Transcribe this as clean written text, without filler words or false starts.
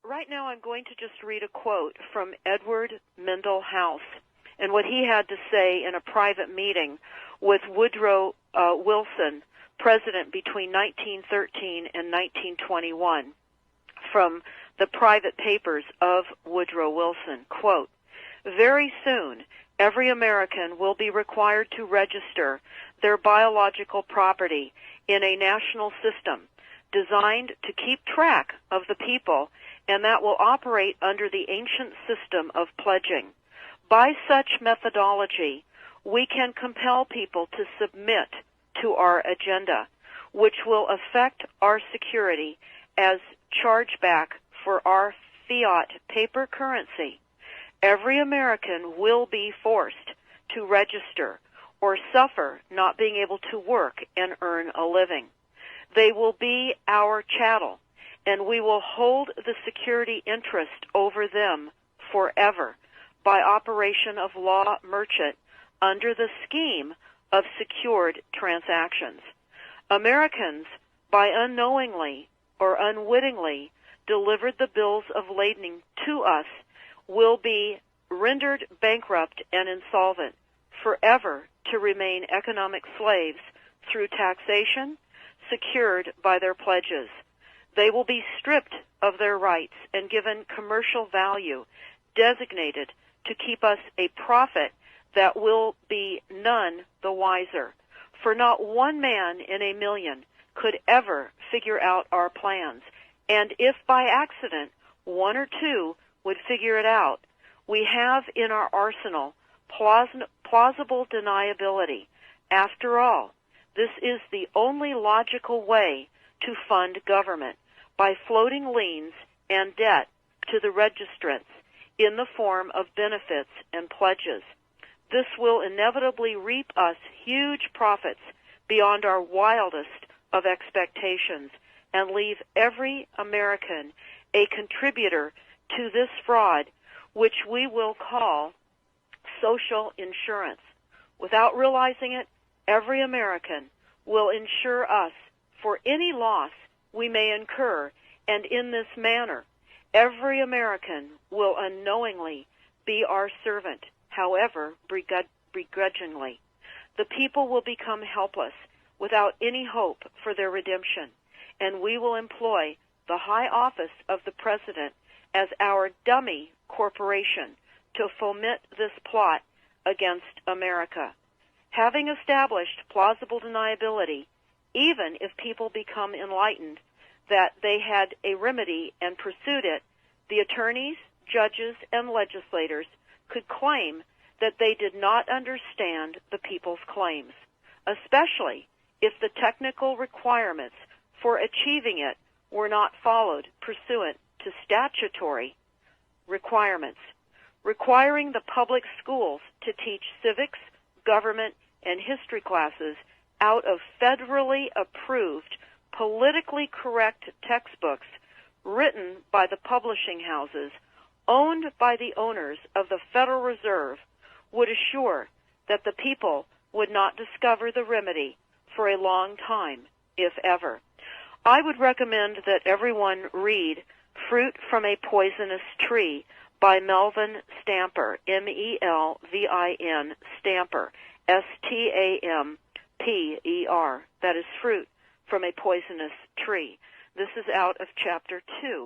right now I'm going to just read a quote from Edward Mendell House and what he had to say in a private meeting with Woodrow Wilson, president between 1913 and 1921, from the private papers of Woodrow Wilson. Quote, "Very soon, every American will be required to register their biological property in a national system designed to keep track of the people, and that will operate under the ancient system of pledging. By such methodology, we can compel people to submit to our agenda, which will affect our security as chargeback for our fiat paper currency. Every American will be forced to register or suffer not being able to work and earn a living. They will be our chattel, and we will hold the security interest over them forever by operation of law merchant under the scheme of secured transactions. Americans, by unknowingly or unwittingly delivered the bills of lading to us, will be rendered bankrupt and insolvent, forever to remain economic slaves through taxation secured by their pledges. They will be stripped of their rights and given commercial value designated to keep us a profit that will be none the wiser. For not one man in a million could ever figure out our plans, and if by accident one or two would figure it out, we have in our arsenal plausible deniability. After all, this is the only logical way to fund government, by floating liens and debt to the registrants in the form of benefits and pledges. This will inevitably reap us huge profits beyond our wildest of expectations and leave every American a contributor to this fraud, which we will call social insurance. Without realizing it, every American will insure us for any loss we may incur, and in this manner, every American will unknowingly be our servant, however begrudgingly. The people will become helpless without any hope for their redemption, and we will employ the high office of the President as our dummy corporation to foment this plot against America. Having established plausible deniability, even if people become enlightened that they had a remedy and pursued it, the attorneys, judges, and legislators could claim that they did not understand the people's claims, especially if the technical requirements for achieving it were not followed pursuant to statutory requirements, requiring the public schools to teach civics, government, and history classes out of federally approved, politically correct textbooks written by the publishing houses owned by the owners of the Federal Reserve would assure that the people would not discover the remedy for a long time, if ever. I would recommend that everyone read Fruit from a Poisonous Tree by Melvin Stamper, M-E-L-V-I-N, Stamper, S-T-A-M-P-E-R. That is Fruit from a Poisonous Tree. This is out of Chapter 2.